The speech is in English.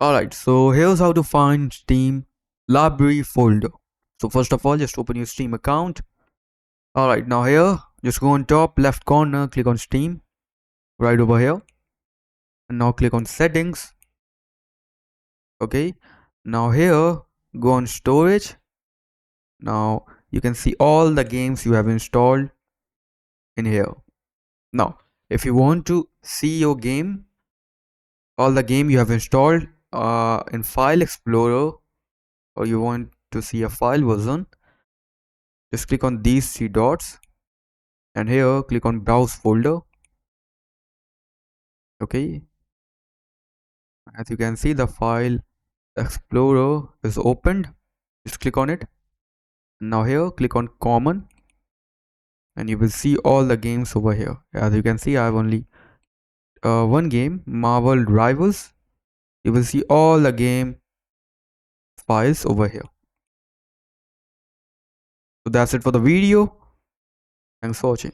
Alright, so here's how to find Steam library folder. So first of all, just open your Steam account. Alright, now here, just go on top left corner, click on Steam, right over here. And now click on settings. Okay, now here, go on storage. Now you can see all the games you have installed in here. Now, if you want to see your game, all the game you have installed in File Explorer, or you want to see a file version, just click on these three dots and here click on browse folder. Okay, as you can see the file explorer is opened. Just click on it. Now here click on common and you will see all the games over here. As you can see, I have only one game, Marvel Rivals. You will see all the game files over here. So that's it for the video. Thanks for watching.